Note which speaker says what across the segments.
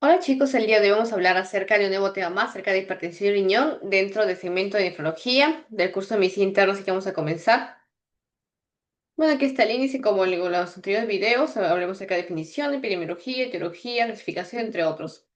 Speaker 1: Hola chicos, el día de hoy vamos a hablar acerca de un nuevo tema más, acerca de hipertensión y riñón dentro del segmento de nefrología del curso de medicina interna, así que vamos a comenzar. Bueno, aquí está el índice, como en los anteriores videos, hablemos acerca de definición, epidemiología, etiología, clasificación, entre otros.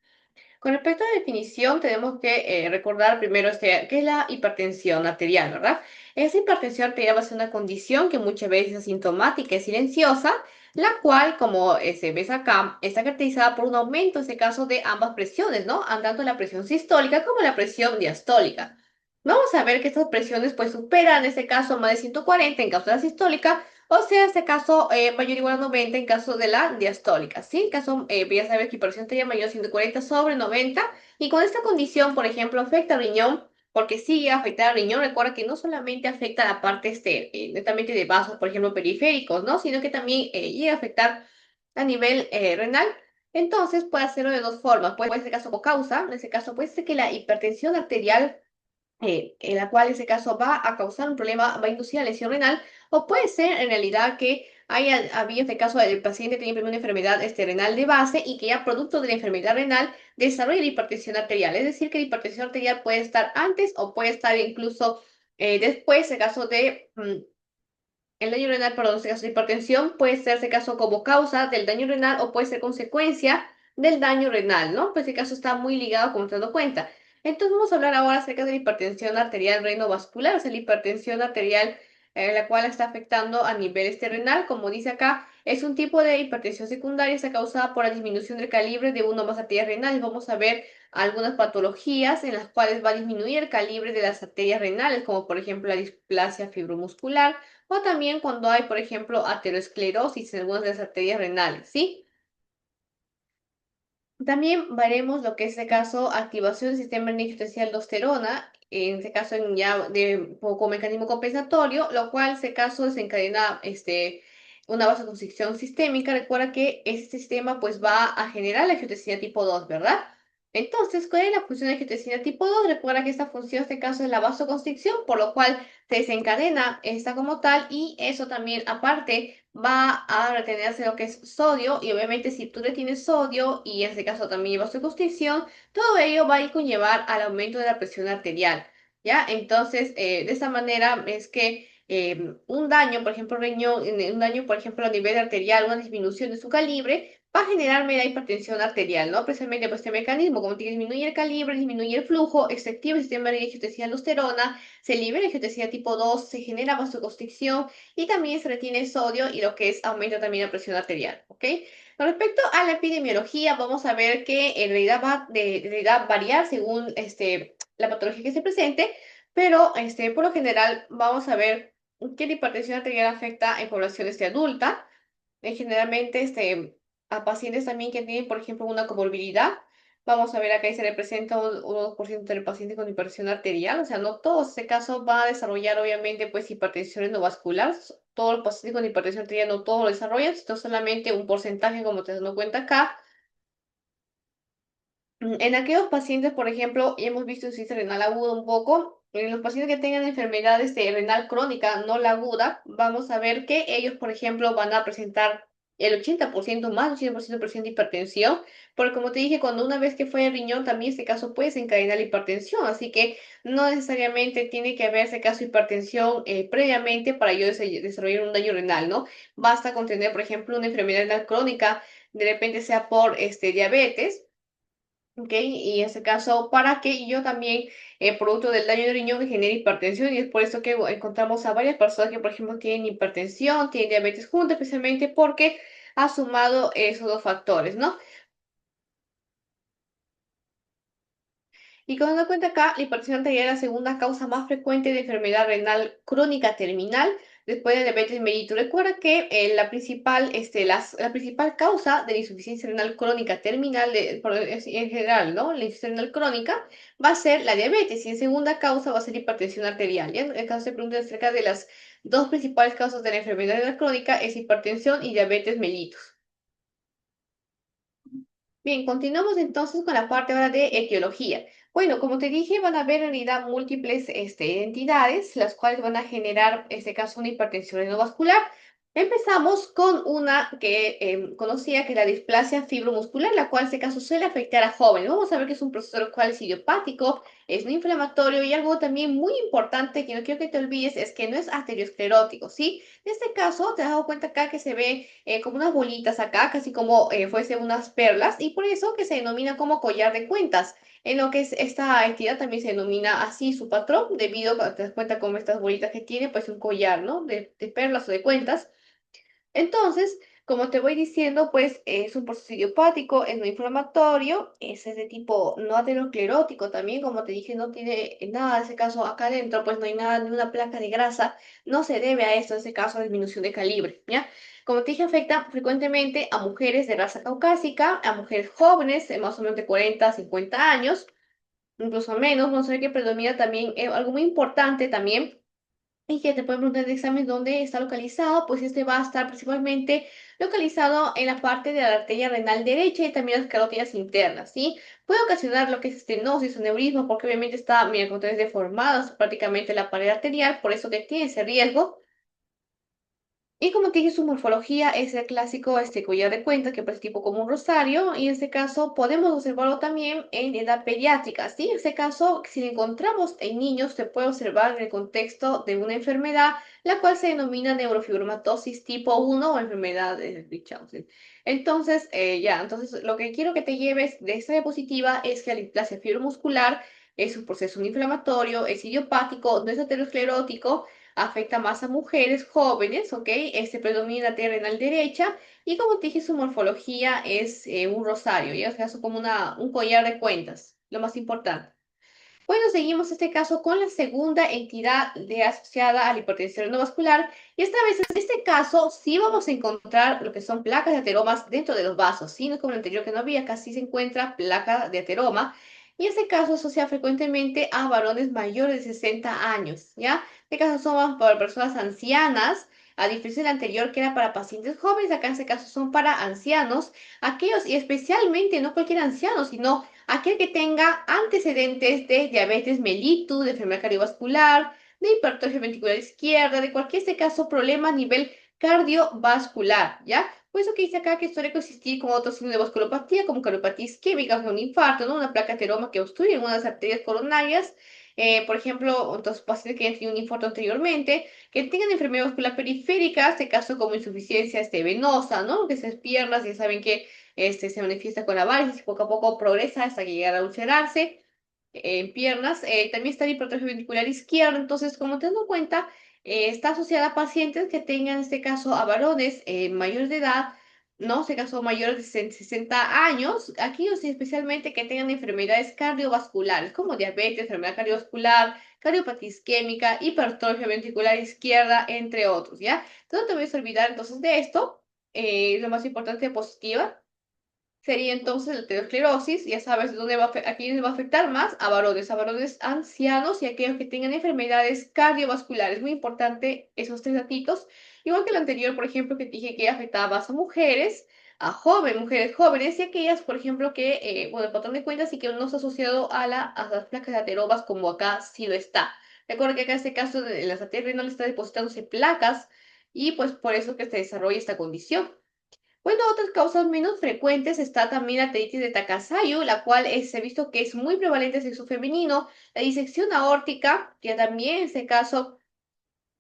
Speaker 1: Con respecto a la definición, tenemos que recordar primero qué es la hipertensión arterial, ¿verdad? Esa hipertensión arterial va a ser una condición que muchas veces es asintomática y silenciosa, la cual, como se ve acá, está caracterizada por un aumento, en este caso, de ambas presiones, ¿no? Tanto la presión sistólica como la presión diastólica. Vamos a ver que estas presiones pues superan, en este caso, más de 140 en caso de la sistólica, o sea, en este caso, mayor o igual a 90 en caso de la diastólica, ¿sí? En caso, ya sabes que hipertensión arterial mayor a 140 sobre 90, y con esta condición, por ejemplo, afecta al riñón, porque sí llega a afectar al riñón. Recuerda que no solamente afecta la parte netamente de vasos, por ejemplo, periféricos, ¿no? Sino que también llega a afectar a nivel renal. Entonces, puede hacerlo de dos formas. Puede ser, en este caso, como causa, en este caso, puede ser que la hipertensión arterial en la cual ese caso va a causar un problema, va a inducir a lesión renal, o puede ser en realidad que había este caso del paciente tenía primero una enfermedad renal de base y que ya producto de la enfermedad renal desarrolla la hipertensión arterial. Es decir, que la hipertensión arterial puede estar antes o puede estar incluso después, en caso de el daño renal, perdón, en caso de hipertensión, puede ser ese caso como causa del daño renal o puede ser consecuencia del daño renal, ¿no? Pues ese caso está muy ligado, como te has dado cuenta. Entonces vamos a hablar ahora acerca de la hipertensión arterial renovascular, o sea, la hipertensión arterial la cual está afectando a nivel renal, como dice acá, es un tipo de hipertensión secundaria, está causada por la disminución del calibre de una o más arterias renales. Vamos a ver algunas patologías en las cuales va a disminuir el calibre de las arterias renales, como por ejemplo la displasia fibromuscular, o también cuando hay, por ejemplo, aterosclerosis en algunas de las arterias renales, ¿sí? También veremos lo que es, este caso, activación del sistema nervioso aldosterona, en este caso ya de poco mecanismo compensatorio, lo cual, en este caso, desencadena una vasoconstricción sistémica. Recuerda que este sistema pues va a generar la angiotensina tipo 2, ¿verdad? Entonces, ¿cuál es la función de angiotensina tipo 2? Recuerda que esta función, en este caso, es la vasoconstricción, por lo cual se desencadena esta como tal, y eso también, aparte, va a retenerse lo que es sodio, y obviamente si tú retienes sodio y en este caso también llevas tu constricción, todo ello va a ir conllevar al aumento de la presión arterial, ¿ya? Entonces, de esta manera es que un daño, por ejemplo, riñón, un daño, por ejemplo, a nivel arterial, una disminución de su calibre, va a generarme la hipertensión arterial, ¿no? Precisamente por este mecanismo, como que disminuye el calibre, disminuye el flujo, se activa el sistema de angiotensina aldosterona, se libera angiotensina tipo 2, se genera vasoconstricción, y también se retiene sodio y lo que es aumenta también la presión arterial, ¿ok? Con respecto a la epidemiología, vamos a ver que en realidad va en realidad variar según la patología que se presente, pero por lo general vamos a ver que la hipertensión arterial afecta en poblaciones de adulta, generalmente a pacientes también que tienen, por ejemplo, una comorbilidad. Vamos a ver acá y se representa un 2% del paciente con hipertensión arterial, o sea, no todos en este caso van a desarrollar obviamente pues hipertensión endovascular. Todos los pacientes con hipertensión arterial no todos lo desarrollan, sino solamente un porcentaje, como te das cuenta acá. En aquellos pacientes, por ejemplo, y hemos visto insuficiencia renal aguda un poco, en los pacientes que tengan enfermedades de renal crónica, no la aguda, vamos a ver que ellos, por ejemplo, van a presentar el 80% más, 80% de presión de hipertensión, porque como te dije, cuando una vez que fue el riñón, también este caso puede desencadenar la hipertensión, así que no necesariamente tiene que haber ese caso de hipertensión previamente para yo desarrollar un daño renal, ¿no? Basta con tener, por ejemplo, una enfermedad renal crónica, de repente sea por diabetes. ¿Ok? Y en ese caso, para que yo también, producto del daño de riñón, genere hipertensión, y es por eso que encontramos a varias personas que, por ejemplo, tienen hipertensión, tienen diabetes juntas, especialmente porque ha sumado esos dos factores, ¿no? Y cuando da cuenta acá, la hipertensión arterial es la segunda causa más frecuente de enfermedad renal crónica terminal después de diabetes mellitus. Recuerda que la principal causa de la insuficiencia renal crónica terminal, en general, ¿no? La insuficiencia renal crónica va a ser la diabetes, y en segunda causa va a ser la hipertensión arterial. ¿Ya? En el caso se pregunta acerca de las dos principales causas de la enfermedad renal crónica, es hipertensión y diabetes mellitus. Bien, continuamos entonces con la parte ahora de etiología. Bueno, como te dije, van a haber en realidad múltiples entidades, las cuales van a generar, en este caso, una hipertensión endovascular. Empezamos con una que conocía que es la displasia fibromuscular, la cual en este caso suele afectar a jóvenes. Vamos a ver que es un proceso el cual es idiopático, es no inflamatorio y algo también muy importante que no quiero que te olvides es que no es arteriosclerótico, ¿sí? En este caso te has dado cuenta acá que se ve como unas bolitas acá, casi como fuese unas perlas y por eso que se denomina como collar de cuentas. En lo que es esta entidad también se denomina así su patrón, debido a que te das cuenta como estas bolitas que tiene, pues un collar, ¿no? De perlas o de cuentas. Entonces, como te voy diciendo, pues es un proceso idiopático, es no inflamatorio, es de tipo no aterosclerótico también, como te dije, no tiene nada, en ese caso acá adentro, pues no hay nada, ni una placa de grasa, no se debe a esto, en ese caso, a disminución de calibre, ¿ya? Como te dije, afecta frecuentemente a mujeres de raza caucásica, a mujeres jóvenes, de más o menos de 40 a 50 años, incluso menos, vamos a ver que predomina también algo muy importante también y que te pueden preguntar en el examen dónde está localizado, pues este va a estar principalmente localizado en la parte de la arteria renal derecha y también las carótidas internas, ¿sí? Puede ocasionar lo que es estenosis o neurismo, porque obviamente está, mira, con tres deformados prácticamente la pared arterial, por eso que tiene ese riesgo. Y como te dije, su morfología es el clásico collar de cuentas, que parece tipo como un rosario, y en este caso podemos observarlo también en edad pediátrica, ¿sí? En este caso, si lo encontramos en niños, se puede observar en el contexto de una enfermedad, la cual se denomina neurofibromatosis tipo 1 o enfermedad de Richardson. Entonces, entonces lo que quiero que te lleves de esta diapositiva es que la displasia fibromuscular es un proceso inflamatorio, es idiopático, no es aterosclerótico, afecta más a mujeres jóvenes, ¿ok? Este predomina la arteria renal derecha y como te dije, su morfología es un rosario, ¿ya? O sea, es como un collar de cuentas, lo más importante. Bueno, seguimos este caso con la segunda entidad asociada a la hipertensión renovascular y esta vez en este caso sí vamos a encontrar lo que son placas de ateromas dentro de los vasos, ¿sí? No es como el anterior que no había, casi se encuentra placa de ateroma y este caso asocia frecuentemente a varones mayores de 60 años, ¿ya? Este caso son para personas ancianas, a diferencia del anterior que era para pacientes jóvenes, acá en este caso son para ancianos, aquellos y especialmente no cualquier anciano, sino aquel que tenga antecedentes de diabetes mellitus, de enfermedad cardiovascular, de hipertrofia ventricular izquierda, de cualquier este caso problema a nivel cardiovascular, ¿ya? Por eso que dice acá que suele coexistir con otros signos de vasculopatía, como cardiopatía isquémica, un infarto, ¿no? Una placa ateroma que obstruye una de las arterias coronarias, por ejemplo, otros pacientes que hayan tenido un infarto anteriormente, que tengan enfermedad vascular periférica, este caso como insuficiencia venosa, ¿no? Que esas piernas, ya saben que se manifiesta con la varices y poco a poco progresa hasta llegar a ulcerarse en piernas. También está la hipertrofia ventricular izquierda, entonces, como te das cuenta, está asociada a pacientes que tengan, en este caso, a varones mayores de edad, ¿no? En este caso, mayores de 60 años, aquellos especialmente que tengan enfermedades cardiovasculares, como diabetes, enfermedad cardiovascular, cardiopatía isquémica, hipertrofia ventricular izquierda, entre otros, ¿ya? Entonces, no te voy a olvidar entonces de esto, lo más importante positiva sería entonces la aterosclerosis, ya sabes dónde a quiénes va a afectar más, a varones ancianos y aquellos que tengan enfermedades cardiovasculares. Muy importante esos tres datitos. Igual que el anterior, por ejemplo, que te dije que afectaba más a mujeres, mujeres jóvenes y aquellas, por ejemplo, que, bueno, el patrón de cuentas y que no está asociado a las placas de ateromas como acá sí lo está. Recuerda que acá en este caso en las arterias renales está depositándose placas y pues por eso que se desarrolla esta condición. Bueno, otras causas menos frecuentes está también la arteritis de Takasayo, la cual se ha visto que es muy prevalente en sexo femenino, la disección aórtica, que también en este caso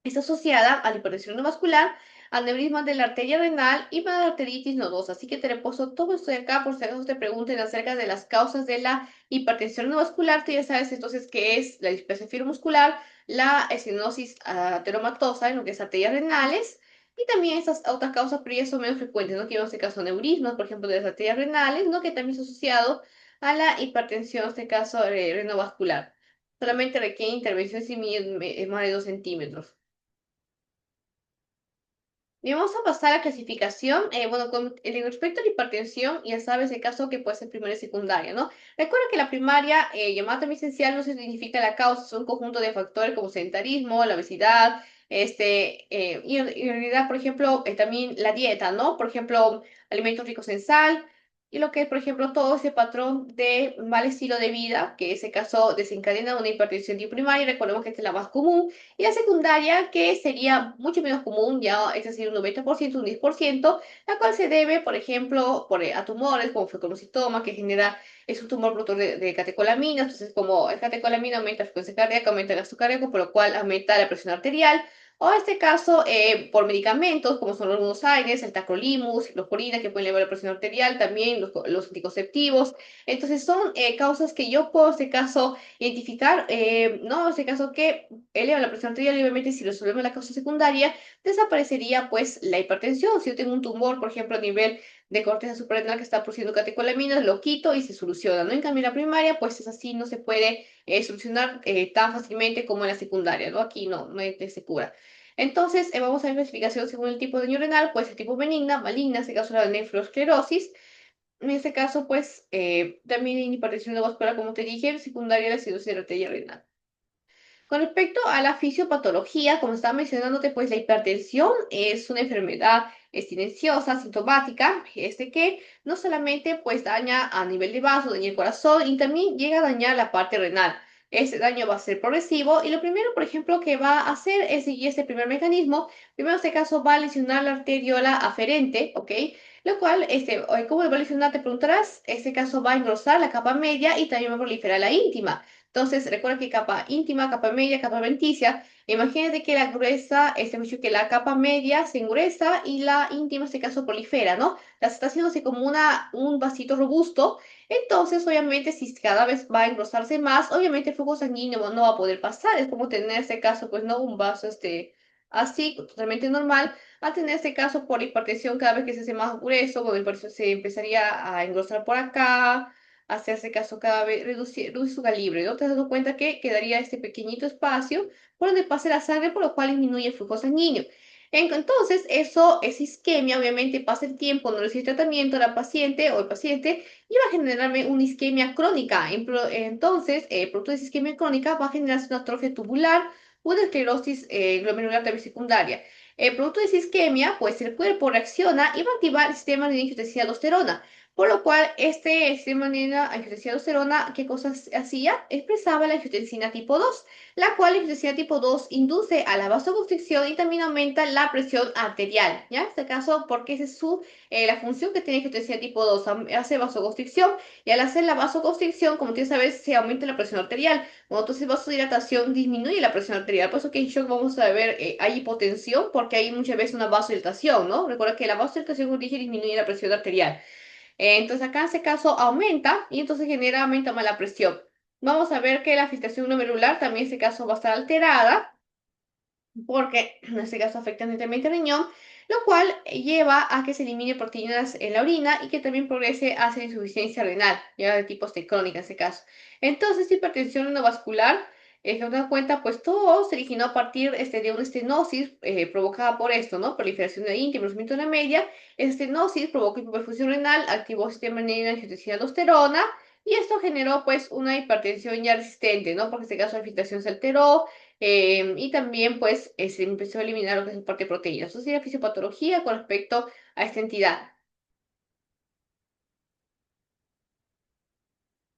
Speaker 1: está asociada a la hipertensión no vascular, aneurisma de la arteria renal y a la arteritis nodosa. Así que te reposo todo esto de acá por si acaso te pregunten acerca de las causas de la hipertensión no vascular. Tú ya sabes entonces qué es la displasia muscular, la estenosis ateromatosa en lo que es arterias renales y también estas otras causas, pero ya son menos frecuentes, ¿no? Que en este caso aneurismas, por ejemplo, de las arterias renales, ¿no? Que también es asociado a la hipertensión, en este caso renovascular. Solamente requiere intervención si mide más de 2 centímetros. Y vamos a pasar a la clasificación. Bueno, en respecto a la hipertensión, ya sabes el caso que puede ser primaria y secundaria, ¿no? Recuerda que la primaria, llamada también esencial, no se identifica la causa, son un conjunto de factores como sedentarismo, la obesidad, y en realidad, por ejemplo, también la dieta, ¿no? Por ejemplo, alimentos ricos en sal, y lo que es, por ejemplo, todo ese patrón de mal estilo de vida, que en ese caso desencadena una hipertensión tipo primaria, recordemos que esta es la más común, y la secundaria, que sería mucho menos común, ya es decir, un 90%, un 10%, la cual se debe, por ejemplo, a tumores, como fibroblastoma, que genera, es un tumor productor de catecolaminas, entonces como el catecolamina aumenta la frecuencia cardíaca, aumenta el gasto cardíaco, por lo cual aumenta la presión arterial, o en este caso, por medicamentos, como son los Aires, el tacrolimus, ciclosporina, que pueden elevar la presión arterial, también los anticonceptivos. Entonces, son causas que yo puedo, en este caso, identificar, ¿no? En este caso, que eleva la presión arterial, y obviamente, si resolvemos la causa secundaria, desaparecería, pues, la hipertensión. Si yo tengo un tumor, por ejemplo, a nivel de corteza suprarrenal que está produciendo catecolaminas, lo quito y se soluciona, ¿no? En cambio, la primaria, pues, es así, no se puede solucionar tan fácilmente como en la secundaria, ¿no? Aquí no se cura. Entonces, vamos a ver clasificación según el tipo de daño renal, pues el tipo benigna, maligna, se caso la nefroesclerosis. En este caso, pues, también hipertensión vascular, como te dije, secundaria la cirrosis de la arteria renal. Con respecto a la fisiopatología, como estaba mencionándote, pues la hipertensión es una enfermedad silenciosa, sintomática, que no solamente pues daña a nivel de vaso, daña el corazón y también llega a dañar la parte renal. Este daño va a ser progresivo y lo primero, por ejemplo, que va a hacer es seguir este primer mecanismo. Primero, en este caso, va a lesionar la arteriola aferente, ¿ok? Lo cual, ¿cómo va a lesionar? Te preguntarás. Este caso va a engrosar la capa media y también va a proliferar la íntima. Entonces, recuerda que capa íntima, capa media, capa adventicia. Imagínate que la gruesa, que la capa media se engruesa y la íntima, en este caso, prolifera, ¿no? La está haciéndose como un vasito robusto. Entonces, obviamente, si cada vez va a engrosarse más, obviamente el flujo sanguíneo no va a poder pasar. Es como tener, en este caso, pues, ¿no? Un vaso, así, totalmente normal. A tener este caso por hipertensión, cada vez que se hace más grueso, bueno, por eso se empezaría a engrosar por acá, hacerse caso cada vez, reducir su calibre, ¿no? Te has dado cuenta que quedaría este pequeñito espacio por donde pase la sangre, por lo cual disminuye el flujo sanguíneo. Entonces, esa isquemia, obviamente, pasa el tiempo, no recibe tratamiento, la paciente o el paciente, y va a generarme una isquemia crónica. Entonces, producto de esa isquemia crónica va a generarse una atrofia tubular, una esclerosis glomerular también secundaria. El producto de esa isquemia, pues el cuerpo reacciona y va a activar el sistema de aldosterona, por lo cual este sistema de angiotensina-aldosterona, ¿qué cosas hacía? Expresaba la angiotensina tipo 2, la cual la angiotensina tipo 2 induce a la vasoconstricción y también aumenta la presión arterial, ¿ya? En este caso, porque esa es la función que tiene angiotensina tipo 2, hace vasoconstricción, y al hacer la vasoconstricción, como tú sabes, se aumenta la presión arterial. Cuando entonces vasodilatación disminuye la presión arterial, por eso que en shock vamos a ver, hay hipotensión, porque hay muchas veces una vasodilatación, ¿no? Recuerda que la vasodilatación, como dije, disminuye la presión arterial. Entonces acá en este caso aumenta y entonces genera, aumenta más la presión. Vamos a ver que la filtración glomerular también en este caso va a estar alterada porque en este caso afecta netamente al riñón, lo cual lleva a que se elimine proteínas en la orina y que también progrese hacia insuficiencia renal, ya de tipo crónica en este caso. Entonces, hipertensión endovascular, si nos damos cuenta, pues todo se originó a partir de una estenosis provocada por esto, ¿no? Proliferación de íntima, crecimiento de la media. Estenosis provocó hiperfusión renal, activó el sistema de angiotensina aldosterona y esto generó pues una hipertensión ya resistente, ¿no? Porque en este caso la filtración se alteró, y también, pues, se empezó a eliminar lo que es el parte de proteínas. Eso sería fisiopatología con respecto a esta entidad.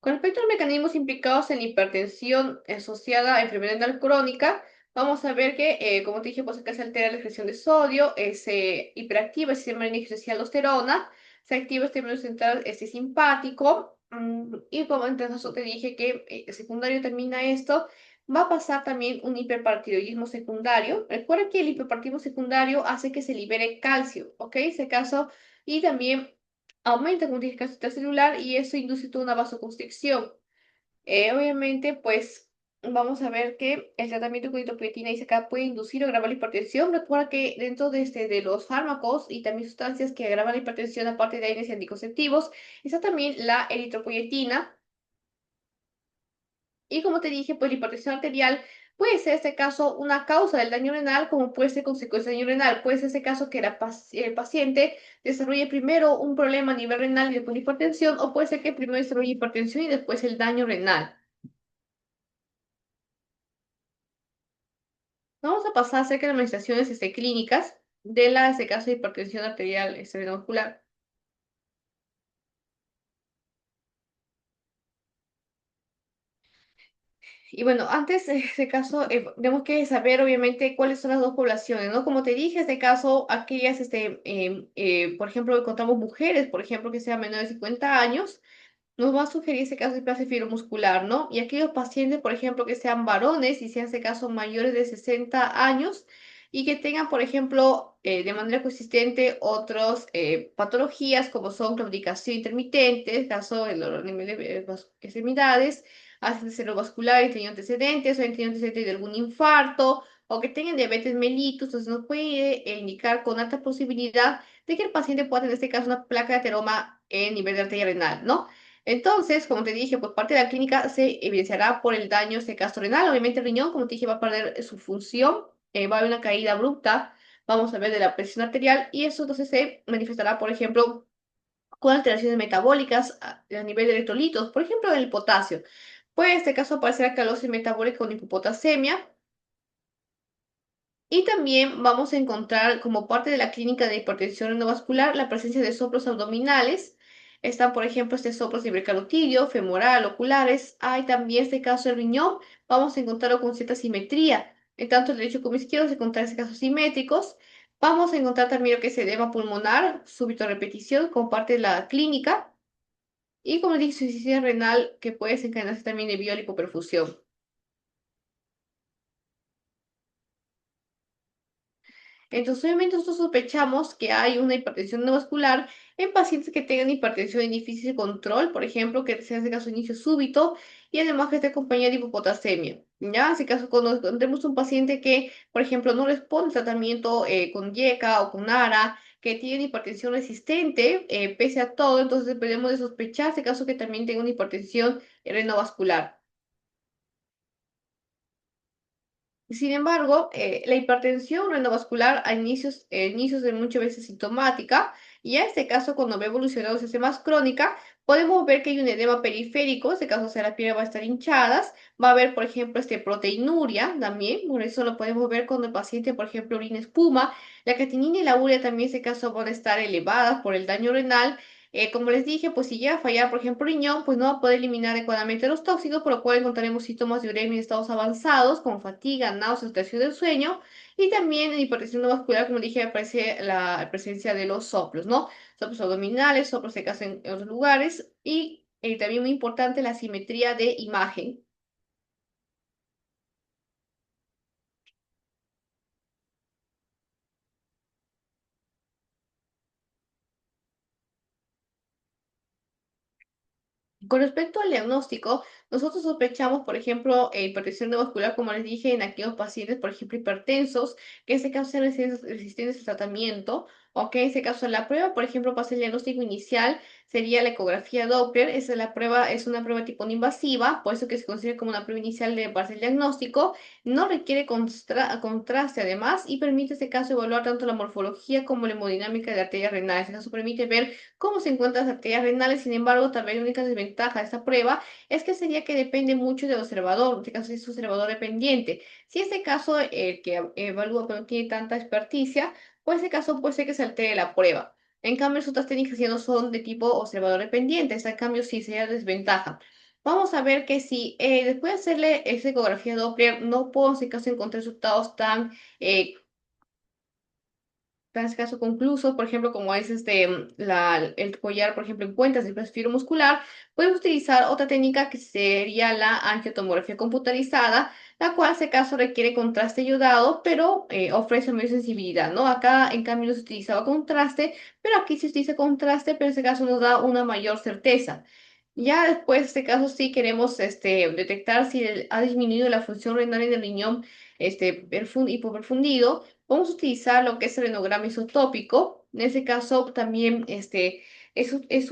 Speaker 1: Con respecto a los mecanismos implicados en la hipertensión asociada a enfermedad renal crónica, vamos a ver que, como te dije, pues acá se altera la excreción de sodio, se hiperactiva el sistema de aldosterona, se activa el sistema nervioso central simpático, y como entonces te dije que secundario termina esto, va a pasar también un hiperpartiroidismo secundario. Recuerda que el hiperpartiroidismo secundario hace que se libere calcio, ¿ok? Ese caso, y también aumenta la modificación celular y eso induce toda una vasoconstricción. Obviamente, pues vamos a ver que el tratamiento con itopoyetina dice acá puede inducir o agravar la hipertensión. Recuerda que dentro de los fármacos y también sustancias que agravan la hipertensión, aparte de AINES y anticonceptivos, está también la eritropoyetina. Y como te dije, pues la hipertensión arterial puede ser, en este caso, una causa del daño renal, como puede ser consecuencia del daño renal. Puede ser ese caso que el paciente desarrolle primero un problema a nivel renal y después hipertensión, o puede ser que primero desarrolle hipertensión y después el daño renal. Vamos a pasar acerca de las manifestaciones clínicas de este caso de hipertensión arterial cerebrovascular. Y bueno, antes de este caso, tenemos que saber obviamente cuáles son las dos poblaciones, ¿no? Como te dije, en este caso, aquellas, por ejemplo, encontramos mujeres, por ejemplo, que sean menores de 50 años, nos va a sugerir ese caso de plasia fibromuscular, ¿no? Y aquellos pacientes, por ejemplo, que sean varones y sean, en este caso, mayores de 60 años y que tengan, por ejemplo, de manera consistente otras patologías como son claudicación intermitente, caso de dolor de extremidades, accidente cerebrovascular, y tenido antecedentes o han tenido antecedentes de algún infarto o que tengan diabetes mellitus, entonces nos puede indicar con alta posibilidad de que el paciente pueda tener, en este caso, una placa de ateroma en nivel de arteria renal, ¿no? Entonces, como te dije, pues parte de la clínica se evidenciará por el daño este caso renal. Obviamente el riñón, como te dije, va a perder su función, va a haber una caída abrupta, vamos a ver de la presión arterial y eso entonces se manifestará, por ejemplo, con alteraciones metabólicas a nivel de electrolitos, por ejemplo, el potasio. Puede en este caso aparecer alcalosis metabólica con hipopotasemia, y también vamos a encontrar como parte de la clínica de hipertensión endovascular la presencia de soplos abdominales. Están, por ejemplo, soplos de hipercarotidio, femoral, oculares. Hay también este caso del riñón. Vamos a encontrarlo con cierta simetría. En tanto el derecho como izquierdo se encuentran estos casos simétricos. Vamos a encontrar también lo que es edema pulmonar, súbito a repetición, como parte de la clínica. Y como dije, insuficiencia renal que puede desencadenarse también de biolipoperfusión. Entonces, obviamente, nosotros sospechamos que hay una hipertensión no vascular en pacientes que tengan hipertensión de difícil de control, por ejemplo, que sea ese caso de inicio súbito y además que esté acompañada de hipopotasemia. Ya, en ese caso, cuando encontremos un paciente que, por ejemplo, no responde al tratamiento con YECA o con ARA, que tiene hipertensión resistente, pese a todo, entonces debemos de sospechar ese caso que también tenga una hipertensión renovascular. Sin embargo, la hipertensión renovascular a inicios de muchas veces sintomática, y en este caso, cuando va evolucionando se hace más crónica, podemos ver que hay un edema periférico, en este caso, o sea, la piel va a estar hinchadas, va a haber, por ejemplo, proteinuria también, por eso lo podemos ver cuando el paciente, por ejemplo, orina espuma, la creatinina y la urea también, en este caso, van a estar elevadas por el daño renal. Como les dije, pues si llega a fallar, por ejemplo, riñón, pues no va a poder eliminar adecuadamente los tóxicos, por lo cual encontraremos síntomas de uremia en estados avanzados, como fatiga, náuseas, alteración del sueño, y también en hipertensión no vascular, como dije, aparece la presencia de los soplos, ¿no? Soplos abdominales, soplos se casan en otros lugares, y también muy importante la simetría de imagen. Con respecto al diagnóstico, nosotros sospechamos, por ejemplo, hipertensión vascular, como les dije, en aquellos pacientes, por ejemplo, hipertensos, que en este caso sean resistentes al tratamiento, o que en este caso la prueba, por ejemplo, para el diagnóstico inicial, sería la ecografía Doppler. Esa es la prueba, es una prueba tipo no invasiva, por eso que se considera como una prueba inicial para el diagnóstico. No requiere contraste además y permite, en este caso, evaluar tanto la morfología como la hemodinámica de la arteria renal. En este caso permite ver cómo se encuentran las arterias renales. Sin embargo, también la única desventaja de esta prueba es que sería que depende mucho del observador, en este caso es observador dependiente. Si este caso, el que evalúa pero no tiene tanta experticia, pues ese caso puede ser que se altere la prueba. En cambio, las otras técnicas ya no son de tipo observador dependiente, esta en cambio sí sería desventaja. Vamos a ver que si después de hacerle esa ecografía Doppler no puedo en este caso encontrar resultados tan eh, en este caso concluso, por ejemplo, como es el collar, por ejemplo, en cuentas del fibro muscular, podemos utilizar otra técnica que sería la angiotomografía computarizada, la cual, en este caso, requiere contraste iodado, pero ofrece mayor sensibilidad, ¿no? Acá, en cambio, no se utilizaba contraste, pero aquí se utiliza contraste, pero en este caso nos da una mayor certeza. Ya después, en este caso, sí queremos detectar si ha disminuido la función renal en el riñón hipoperfundido. Vamos a utilizar lo que es el renograma isotópico. En ese caso también es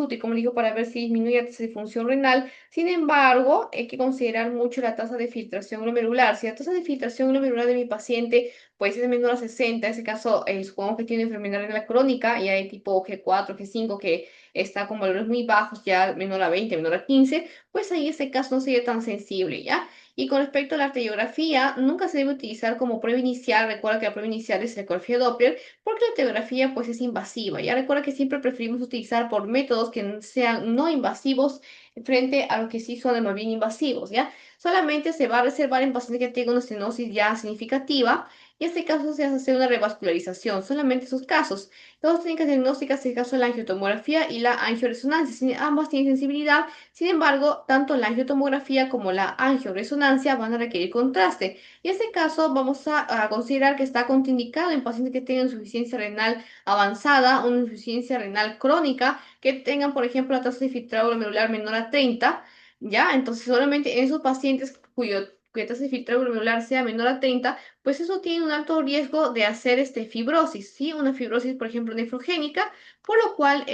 Speaker 1: útil, como digo, para ver si disminuye la tasa de función renal. Sin embargo, hay que considerar mucho la tasa de filtración glomerular. Si la tasa de filtración glomerular de mi paciente pues es menor a 60, en ese caso supongamos que tiene enfermedad renal crónica y hay tipo G4, G5 que está con valores muy bajos, ya menor a 20, menor a 15, pues ahí ese caso no sería tan sensible, ¿ya? Y con respecto a la arteriografía, nunca se debe utilizar como prueba inicial. Recuerda que la prueba inicial es la ecografía Doppler, porque la arteriografía pues es invasiva. Ya recuerda que siempre preferimos utilizar por métodos que sean no invasivos frente a los que sí son más bien invasivos, ¿ya? Solamente se va a reservar en pacientes que tengan una estenosis ya significativa. Y en este caso se hace una revascularización, solamente esos casos. Dos técnicas diagnósticas, en el caso de la angiotomografía y la angioresonancia. Ambas tienen sensibilidad, sin embargo, tanto la angiotomografía como la angioresonancia van a requerir contraste. Y en este caso vamos a considerar que está contraindicado en pacientes que tengan insuficiencia renal avanzada, una insuficiencia renal crónica, que tengan, por ejemplo, la tasa de filtrado glomerular menor a 30, ¿ya? Entonces, solamente en esos pacientes cuya tasa de filtrado glomerular sea menor a 30, pues eso tiene un alto riesgo de hacer fibrosis, ¿sí? Una fibrosis, por ejemplo, nefrogénica, por lo cual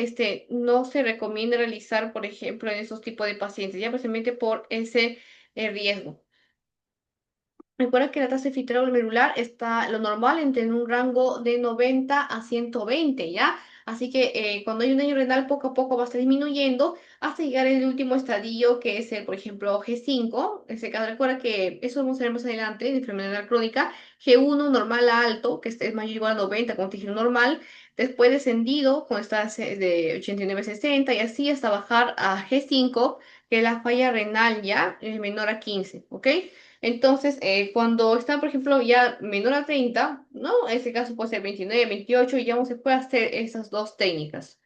Speaker 1: no se recomienda realizar, por ejemplo, en esos tipos de pacientes, ya precisamente por ese riesgo. Recuerda que la tasa de filtrado glomerular está lo normal entre un rango de 90 a 120, ¿ya? Así que cuando hay un daño renal, poco a poco va a estar disminuyendo hasta llegar al último estadio, que es el, por ejemplo, G5. En ese caso, recuerda que eso vamos a ver más adelante, de enfermedad renal crónica. G1 normal a alto, que es mayor o igual a 90, como te dije, normal. Después descendido, con esta de 89 a 60, y así hasta bajar a G5, que es la falla renal ya menor a 15, ¿ok? Entonces, cuando está, por ejemplo, ya menor a 30, ¿no? En este caso puede ser 29, 28, y ya no se puede hacer esas dos técnicas.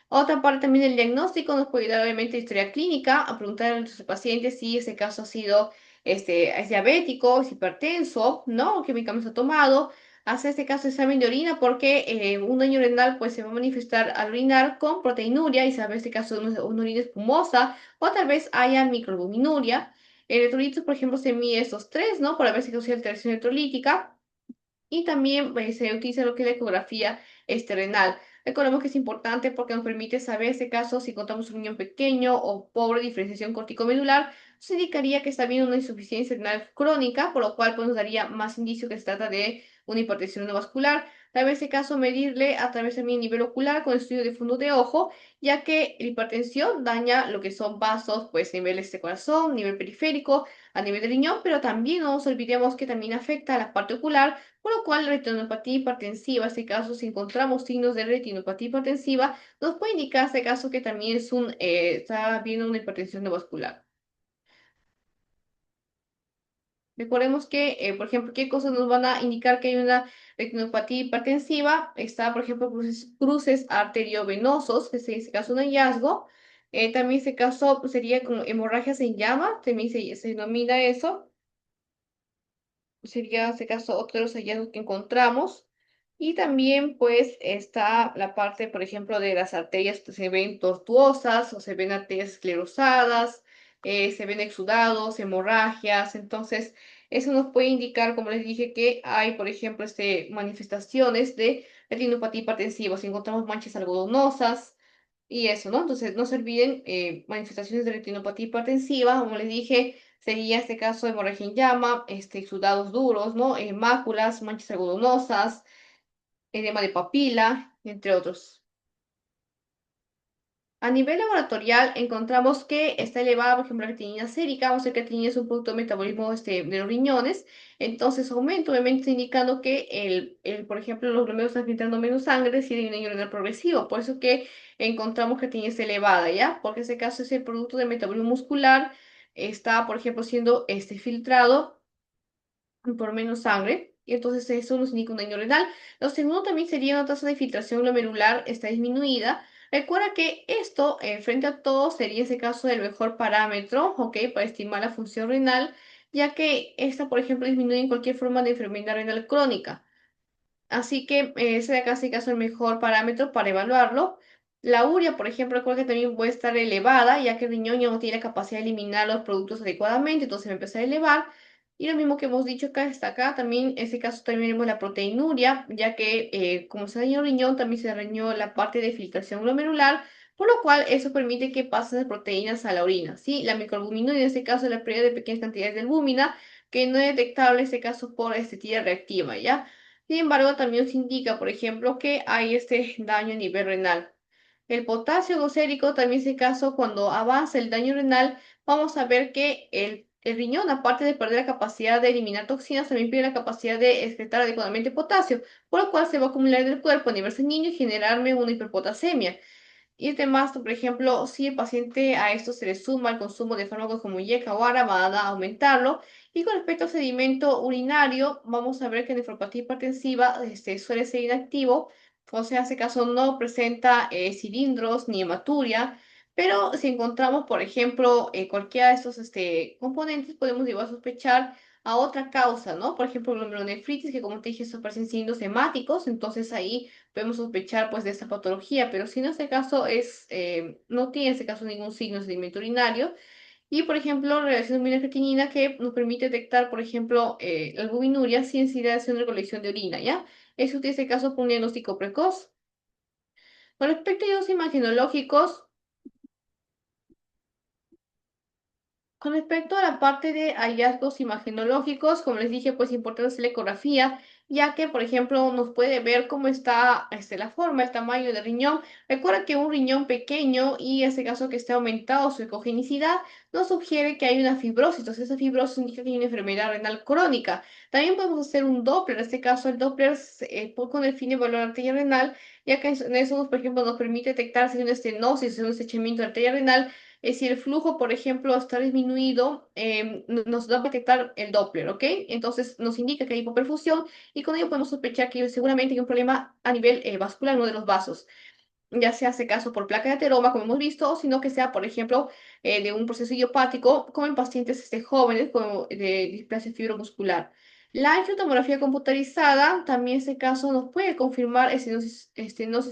Speaker 1: Otra parte también del diagnóstico nos puede dar obviamente historia clínica, a preguntar a nuestros pacientes si ese caso ha sido, es diabético, es hipertenso, ¿no? ¿Qué medicamentos ha tomado? Hacer este caso examen de orina porque un daño renal pues se va a manifestar al orinar con proteinuria y saber este caso una orina espumosa o tal vez haya microalbuminuria. El electrolitos, por ejemplo, se mide estos tres, ¿no? Para ver si causa alteración electrolítica. Y también se utiliza lo que es la ecografía renal. Recordemos que es importante porque nos permite saber, en este caso, si contamos un riñón pequeño o pobre diferenciación corticomedular, se indicaría que está habiendo una insuficiencia renal crónica, por lo cual pues, nos daría más indicio que se trata de una hipertensión no vascular. Tal vez en este caso medirle a través también nivel ocular con estudio de fondo de ojo, ya que la hipertensión daña lo que son vasos, pues niveles de corazón, nivel periférico, a nivel de riñón, pero también no nos olvidemos que también afecta a la parte ocular, por lo cual la retinopatía hipertensiva, en este caso, si encontramos signos de retinopatía hipertensiva, nos puede indicar este caso que también está viendo una hipertensión no vascular. Recordemos que, por ejemplo, qué cosas nos van a indicar que hay una retinopatía hipertensiva. Está, por ejemplo, cruces arteriovenosos, que es en este caso un hallazgo. También este caso sería como hemorragias en llama, también se denomina eso. Sería en este caso otro de los hallazgos que encontramos. Y también pues está la parte, por ejemplo, de las arterias que se ven tortuosas o se ven arterias esclerosadas, se ven exudados, hemorragias. Entonces, eso nos puede indicar, como les dije, que hay, por ejemplo, manifestaciones de retinopatía hipertensiva. Si encontramos manchas algodonosas y eso, ¿no? Entonces, no se olviden manifestaciones de retinopatía hipertensiva, como les dije, sería este caso de hemorragia en llama, exudados duros, ¿no? Máculas, manchas algodonosas, edema de papila, entre otros. A nivel laboratorial encontramos que está elevada, por ejemplo, la creatinina sérica. Vamos a ver que la creatinina es un producto de metabolismo de los riñones. Entonces aumenta, obviamente, está indicando que, por ejemplo, los glomérulos están filtrando menos sangre si hay un daño renal progresivo. Por eso que encontramos que la creatinina está elevada, ¿ya? Porque en ese caso es el producto de metabolismo muscular. Está, por ejemplo, siendo filtrado por menos sangre, y entonces eso nos indica un daño renal. Lo segundo también sería una tasa de filtración glomerular está disminuida. Recuerda que esto, frente a todo, sería ese caso el mejor parámetro, ¿ok? Para estimar la función renal, ya que esta, por ejemplo, disminuye en cualquier forma de enfermedad renal crónica. Así que ese de casi caso el mejor parámetro para evaluarlo. La urea, por ejemplo, recuerda que también puede estar elevada, ya que el riñón ya no tiene la capacidad de eliminar los productos adecuadamente, entonces va a empezar a elevar. Y lo mismo que hemos dicho acá, está acá, también en este caso también vemos la proteinuria, ya que como se dañó el riñón, también se dañó la parte de filtración glomerular, por lo cual eso permite que pasen las proteínas a la orina, ¿sí? La microalbuminuria, en este caso, es la pérdida de pequeñas cantidades de albúmina, que no es detectable en este caso por tira reactiva, ¿ya? Sin embargo, también se indica, por ejemplo, que hay este daño a nivel renal. El potasio glucérico también se caso cuando avanza el daño renal, vamos a ver que el riñón, aparte de perder la capacidad de eliminar toxinas, también pierde la capacidad de excretar adecuadamente potasio, por lo cual se va a acumular en el cuerpo a nivel sanguíneo y generarme una hiperpotasemia. Y además, por ejemplo, si el paciente a esto se le suma el consumo de fármacos como Yeca o Ara, van a aumentarlo. Y con respecto al sedimento urinario, vamos a ver que la nefropatía hipertensiva suele ser inactivo, o sea, en este caso no presenta cilindros ni hematuria, pero si encontramos, por ejemplo, cualquiera de estos componentes, podemos igual sospechar a otra causa, ¿no? Por ejemplo, glomerulonefritis, que como te dije, estos parecen signos hemáticos, entonces ahí podemos sospechar pues de esta patología, pero si en este caso no tiene en este caso ningún signo de sedimento urinario. Y por ejemplo, relación creatinina que nos permite detectar, por ejemplo, la albuminuria sin necesidad de hacer una recolección de orina, ¿ya? Eso tiene este caso por un diagnóstico precoz. Con respecto a los imagenológicos, con respecto a la parte de hallazgos imagenológicos, como les dije, pues importante hacer la ecografía, ya que, por ejemplo, nos puede ver cómo está la forma, el tamaño del riñón. Recuerda que un riñón pequeño y en este caso que esté aumentado su ecogenicidad, nos sugiere que hay una fibrosis. Entonces, esa fibrosis indica que hay una enfermedad renal crónica. También podemos hacer un Doppler, en este caso el Doppler con el fin de evaluar la arteria renal, ya que en eso, por ejemplo, nos permite detectar si hay una estenosis, si hay un estrechamiento de arteria renal si el flujo, por ejemplo, está disminuido, nos va a detectar el Doppler, ¿ok? Entonces nos indica que hay hipoperfusión y con ello podemos sospechar que seguramente hay un problema a nivel vascular, no de los vasos, ya sea ese caso por placa de ateroma, como hemos visto, o sino que sea, por ejemplo, de un proceso idiopático, como en pacientes jóvenes con de displasia fibromuscular. La angiotomografía computarizada, también en este caso nos puede confirmar estenosis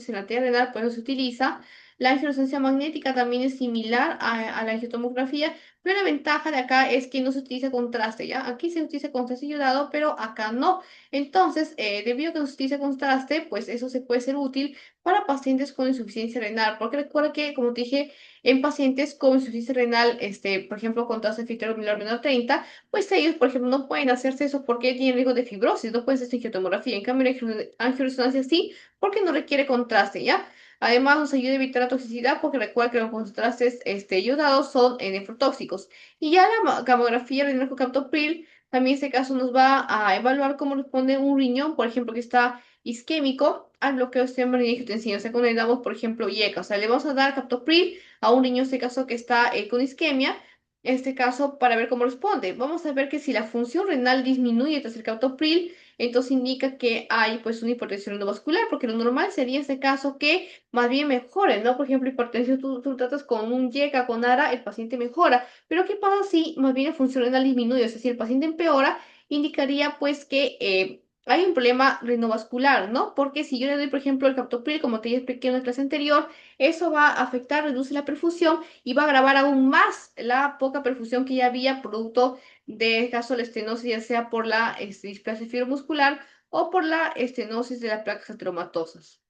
Speaker 1: en la arteria renal, por eso se utiliza. La angioresonancia magnética también es similar a la angiotomografía, pero la ventaja de acá es que no se utiliza contraste, ¿ya? Aquí se utiliza contraste iodado, pero acá no. Entonces, debido a que no se utiliza contraste, pues eso se puede ser útil para pacientes con insuficiencia renal, porque recuerda que, como te dije, en pacientes con insuficiencia renal, por ejemplo, con tasa de filtro menor de 30, pues ellos, por ejemplo, no pueden hacerse eso porque tienen riesgo de fibrosis, no pueden hacerse angiotomografía. En cambio, la angioresonancia sí, porque no requiere contraste, ¿ya? Además, nos ayuda a evitar la toxicidad porque recuerda que los contrastes iodados son nefrotóxicos. Y ya la gamografía renal con captopril, también en este caso nos va a evaluar cómo responde un riñón, por ejemplo, que está isquémico al bloqueo de sistema renina-angiotensina. O sea, cuando le damos, por ejemplo, IECA, o sea, le vamos a dar captopril a un niño, en este caso, que está con isquemia, en este caso, para ver cómo responde. Vamos a ver que si la función renal disminuye tras el captopril, entonces indica que hay pues una hipertensión endovascular, porque lo normal sería en este caso que más bien mejore, ¿no? Por ejemplo, hipertensión, tú tratas con un YECA, con ARA, el paciente mejora, pero ¿qué pasa si más bien la función renal disminuye? O sea, si el paciente empeora, indicaría pues que hay un problema renovascular, ¿no? Porque si yo le doy, por ejemplo, el captopril, como te expliqué en la clase anterior, eso va a afectar, reduce la perfusión y va a agravar aún más la poca perfusión que ya había producto de caso de la estenosis, ya sea por la displasia fibromuscular o por la estenosis de las placas ateromatosas.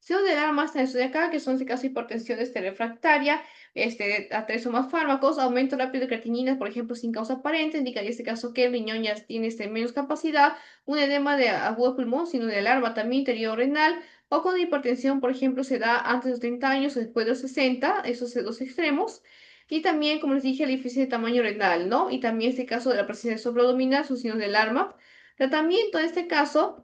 Speaker 1: Se de dar más tenso de acá, que son en este caso hipertensión refractaria, a tres o más fármacos, aumento rápido de creatinina, por ejemplo, sin causa aparente, indicaría este caso que el riñón ya tiene menos capacidad, un edema de agudo pulmón, sino de alarma también interior renal, o con hipertensión, por ejemplo, se da antes de los 30 años o después de los 60, esos dos extremos. Y también, como les dije, la diferencia de tamaño renal, ¿no? Y también este caso de la presencia de sobreabdominal, sus signos de alarma. Tratamiento en este caso.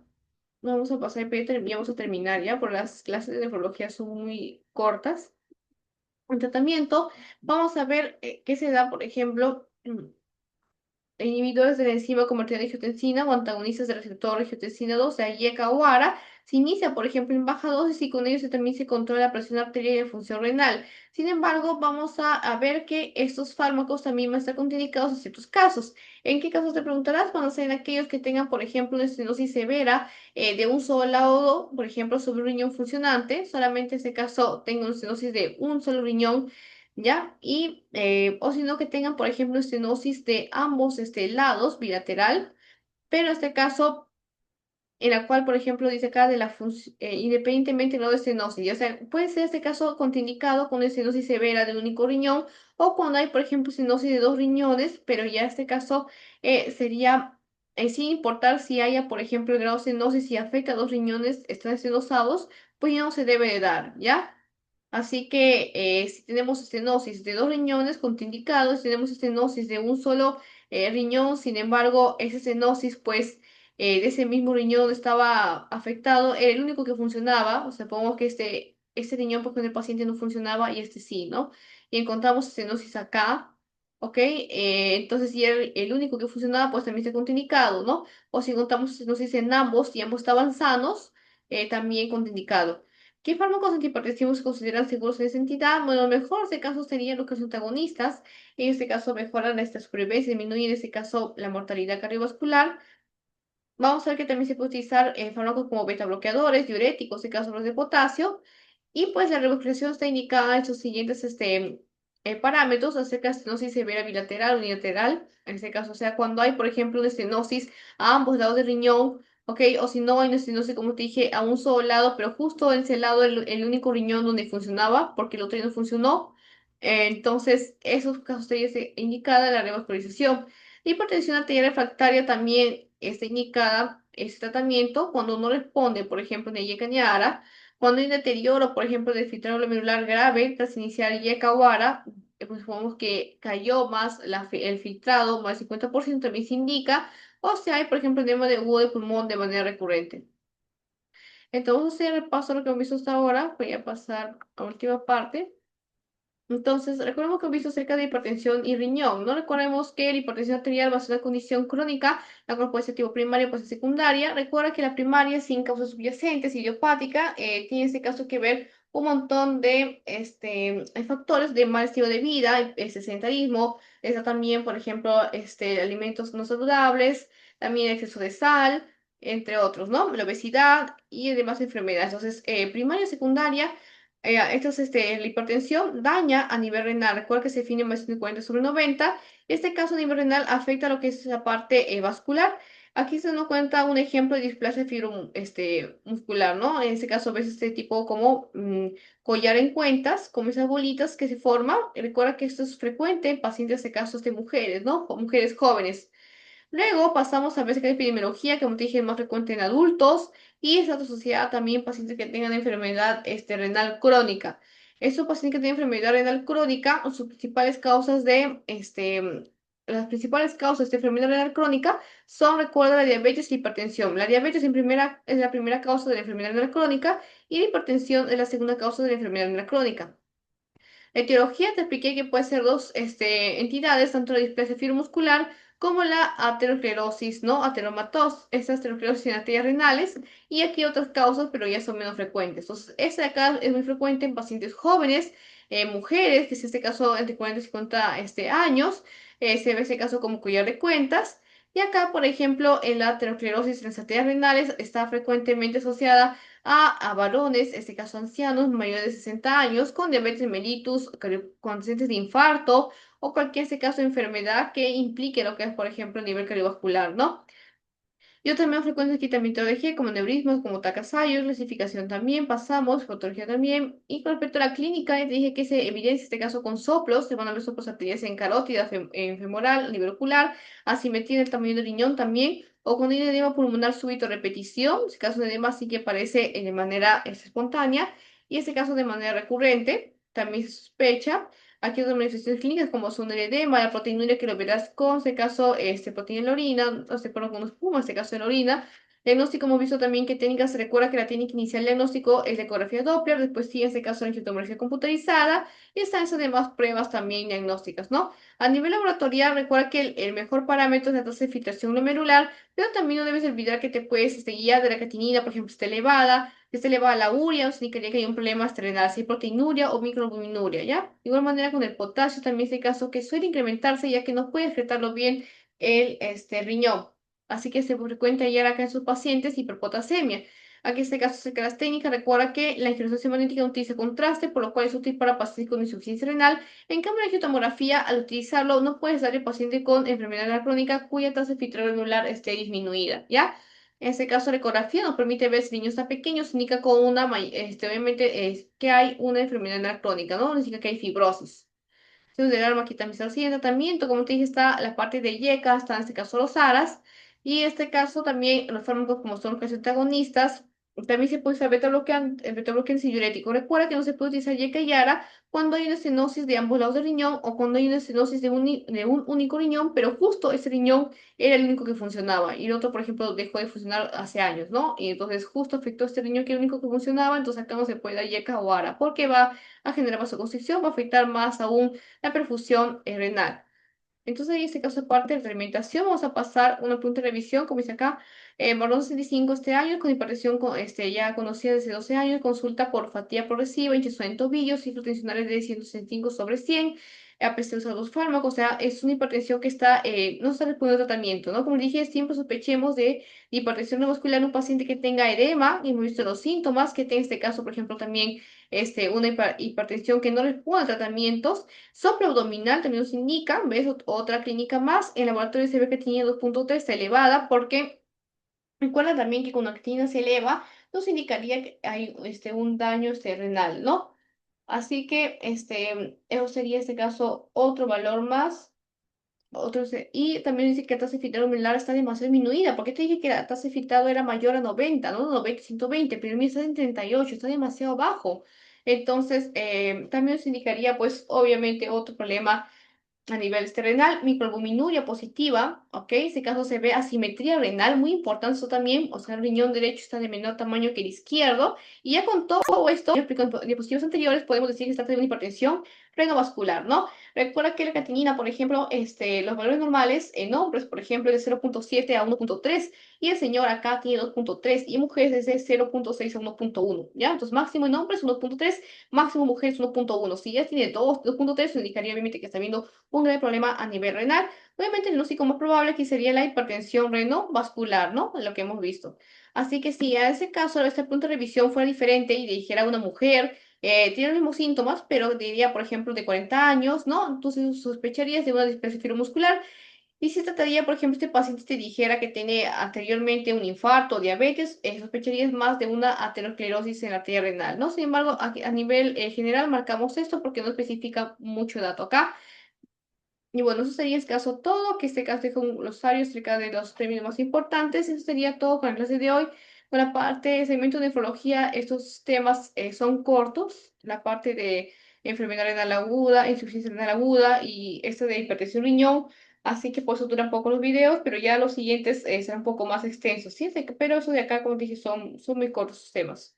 Speaker 1: Vamos a pasar, pero ya vamos a terminar ya, por las clases de nefrología son muy cortas. En tratamiento, vamos a ver qué se da, por ejemplo, inhibidores de la enzima convertida en angiotensina o antagonistas del receptor angiotensina 2, sea IECA o ARA, se inicia, por ejemplo, en baja dosis y con ello también se controla la presión arterial y la función renal. Sin embargo, vamos a ver que estos fármacos también van a estar contraindicados en ciertos casos. ¿En qué casos te preguntarás? Van a ser en aquellos que tengan, por ejemplo, una estenosis severa de un solo lado, por ejemplo, sobre un riñón funcionante, solamente en este caso tengo una estenosis de un solo riñón, ¿ya? Y, o si no, que tengan, por ejemplo, estenosis de ambos lados, bilateral, pero en este caso, en la cual, por ejemplo, dice acá de la función, independientemente no de estenosis, ya sea, puede ser este caso contraindicado con estenosis severa del único riñón, o cuando hay, por ejemplo, estenosis de dos riñones, pero ya este caso sería sin importar si haya, por ejemplo, el grado de estenosis y afecta a dos riñones, están estenosados, pues ya no se debe de dar, ¿ya? Así que si tenemos estenosis de dos riñones contraindicados, si tenemos estenosis de un solo riñón, sin embargo, esa estenosis, pues, de ese mismo riñón estaba afectado, era el único que funcionaba, o sea, pongamos que este riñón, porque el paciente no funcionaba y este sí, ¿no? Y encontramos estenosis acá, ¿ok? Entonces, si era el único que funcionaba, pues también está contraindicado, ¿no? O si encontramos estenosis en ambos y ambos estaban sanos, también contraindicado. ¿Qué fármacos antihipertensivos se consideran seguros en esa entidad? Bueno, mejor este caso serían los que son antagonistas. En este caso mejoran esta supervivencia, disminuyen en este caso la mortalidad cardiovascular. Vamos a ver que también se puede utilizar fármacos como beta bloqueadores, diuréticos, en caso de potasio. Y pues la recuperación está indicada en sus siguientes parámetros acerca de estenosis severa bilateral o unilateral. En este caso, o sea, cuando hay, por ejemplo, una estenosis a ambos lados del riñón, ¿ok? O si no hay una estenosis, como te dije, a un solo lado, pero justo en ese lado el único riñón donde funcionaba, porque el otro ya no funcionó. Entonces, esos casos sería indicada la revascularización. La hipertensión arterial refractaria también está indicada este tratamiento cuando no responde, por ejemplo, ni a YECA ni a ARA, cuando hay un deterioro, por ejemplo, del filtrado glomerular grave tras iniciar YECA o ARA, pues supongamos que cayó más el filtrado, más del 50% también se indica, o si hay, por ejemplo, edema de de pulmón de manera recurrente. Entonces, repaso lo que hemos visto hasta ahora, voy a pasar a la última parte. Entonces, recordemos que hemos visto acerca de hipertensión y riñón. No recordemos que la hipertensión arterial va a ser una condición crónica, la cual puede ser tipo primaria o puede ser secundaria. Recuerda que la primaria, sin causas subyacentes, idiopática, tiene en este caso que ver un montón de factores de mal estilo de vida, el sedentarismo, está también, por ejemplo, alimentos no saludables, también exceso de sal, entre otros, ¿no? La obesidad y demás enfermedades. Entonces, primaria, secundaria. La hipertensión daña a nivel renal. Recuerda que se define más 50/90. Este caso a nivel renal afecta lo que es la parte vascular. Aquí se nos cuenta un ejemplo de displasia muscular, ¿no? En este caso ves este tipo como collar en cuentas, como esas bolitas que se forman. Recuerda que esto es frecuente en pacientes de casos de mujeres, ¿no? O mujeres jóvenes. Luego pasamos a ver que hay epidemiología, que como te dije, es más frecuente en adultos y está asociada también pacientes que tengan enfermedad renal crónica. Estos pacientes que tienen enfermedad renal crónica, sus principales causas las principales causas de enfermedad renal crónica son, recuerda, la diabetes y la hipertensión. La diabetes es la primera causa de la enfermedad renal crónica y la hipertensión es la segunda causa de la enfermedad renal crónica. La etiología te expliqué que puede ser dos entidades, tanto la displasia fibromuscular como la aterosclerosis, ¿no? Ateromatosis, estas aterosclerosis en arterias renales, y aquí otras causas, pero ya son menos frecuentes. Entonces, esta de acá es muy frecuente en pacientes jóvenes, mujeres, que es este caso entre 40 y 50 años, se ve ese caso como collar de cuentas. Y acá, por ejemplo, en la aterosclerosis en las arterias renales está frecuentemente asociada a varones, en este caso ancianos, mayores de 60 años, con diabetes mellitus, con antecedentes de infarto o cualquier este caso de enfermedad que implique lo que es, por ejemplo, a nivel cardiovascular, ¿no? Yo también frecuento aquí también teología como neurismos, como Takasayos, clasificación también, pasamos, fotología también. Y con respecto a la clínica, ya te dije que se evidencia este caso con soplos, se van a ver soplos arteriales en carótida, en femoral, a nivel ocular, asimetría en el tamaño del riñón también, o con un edema pulmonar súbito a repetición, este caso de edema sí que aparece de manera espontánea, y este caso de manera recurrente, también se sospecha. Aquí otras manifestaciones clínicas como son el edema, la proteinuria que lo verás con, en este caso, proteína en la orina, o sea, perdón, con espuma, en este caso en la orina. Diagnóstico, hemos visto también que técnicas, se recuerda que la técnica inicial de diagnóstico es la ecografía Doppler, después sigue en este caso la angiotomografía computarizada, y están esas demás pruebas también diagnósticas, ¿no? A nivel laboratorial, recuerda que el mejor parámetro es la tasa de filtración glomerular, pero también no debes olvidar que te puedes guiar de la creatinina, por ejemplo, si está elevada, si está elevada la urea, o significaría que hay un problema renal, si hay proteinuria o microalbuminuria, ¿ya? De igual manera con el potasio también es el caso que suele incrementarse ya que no puede excretarlo bien el riñón. Así que se frecuenta hallar acá en sus pacientes hiperpotasemia. Aquí en este caso acerca de las técnicas, recuerda que la ingesta magnética utiliza contraste, por lo cual es útil para pacientes con insuficiencia renal. En cambio, la angiotomografía, al utilizarlo, no puedes darle al paciente con enfermedad renal crónica cuya tasa de filtrado glomerular esté disminuida, ¿ya? En este caso, la ecografía nos permite ver si el niño está pequeño, significa con obviamente es que hay una enfermedad renal crónica, ¿no? Significa que hay fibrosis. Entonces, del arma aquí también está el tratamiento, como te dije, está la parte de YECA, está en este caso los ARAS, Y en este caso también los fármacos como son los antagonistas, también se puede usar beta-bloqueante y diurético. Recuerda que no se puede utilizar yeca y yara cuando hay una estenosis de ambos lados del riñón o cuando hay una estenosis de un único riñón, pero justo ese riñón era el único que funcionaba y el otro, por ejemplo, dejó de funcionar hace años, ¿no? Y entonces justo afectó a este riñón que era el único que funcionaba, entonces acá no se puede dar yeca o ara porque va a generar vasoconstricción, va a afectar más aún la perfusión renal. Entonces, en este caso, parte de la alimentación, vamos a pasar una punta de revisión, como dice acá, varón 65 este año, con hipertensión ya conocida desde 12 años, consulta por fatiga progresiva, hinchazón en tobillos, ciclos tensionales de 165/100, a pesar de usar los fármacos, o sea, es una hipertensión que no está respondiendo al tratamiento, ¿no? Como dije, siempre sospechemos de hipertensión muscular en un paciente que tenga edema, y hemos visto los síntomas, que tenga en este caso, por ejemplo, también una hipertensión que no responde a tratamientos. Soplo abdominal también nos indica, ¿ves? Otra clínica más. En laboratorio se ve que tenía 2.3, está elevada, porque recuerda también que cuando la actina se eleva, nos indicaría que hay un daño renal, ¿no? Así que eso sería en este caso otro valor más. Y también dice que la tasa de filtrado glomerular está demasiado disminuida. ¿Por qué te dije que la tasa de filtrado era mayor a 90, no? 90, 120, pero el mío está en 38, está demasiado bajo. Entonces, también nos indicaría, pues, obviamente, otro problema a nivel renal, microalbuminuria positiva, ¿ok? En este caso se ve asimetría renal, muy importante eso también, o sea, el riñón derecho está de menor tamaño que el izquierdo, y ya con todo esto, ya explico en diapositivas anteriores, podemos decir que se trata de una hipertensión renovascular, ¿no? Recuerda que la creatinina, por ejemplo, los valores normales en hombres, por ejemplo, es de 0.7 a 1.3, y el señor acá tiene 2.3, y en mujeres es de 0.6 a 1.1, ¿ya? Entonces, máximo en hombres 1.3, máximo en mujeres 1.1. Si ya tiene 2.3, indicaría obviamente que está viendo un grave problema a nivel renal. Obviamente, el diagnóstico más probable aquí sería la hipertensión renovascular, ¿no? Lo que hemos visto. Así que si a ese caso, este punto de revisión fuera diferente y dijera a una mujer, tiene los mismos síntomas, pero diría, por ejemplo, de 40 años, ¿no? Entonces sospecharías de una displasia muscular. Y si trataría, por ejemplo, este paciente te dijera que tiene anteriormente un infarto o diabetes, sospecharías más de una aterosclerosis en la arteria renal, ¿no? Sin embargo, a nivel general marcamos esto porque no especifica mucho dato acá. Y bueno, eso sería escaso todo, que este caso deja un glosario acerca de los términos más importantes. Eso sería todo con la clase de hoy. Con la parte de segmento de nefrología, estos temas son cortos. La parte de enfermedad renal aguda, insuficiencia renal aguda y esto de hipertensión riñón. Así que por eso duran poco los videos, pero ya los siguientes serán un poco más extensos, ¿sí? Pero eso de acá, como dije, son muy cortos los temas.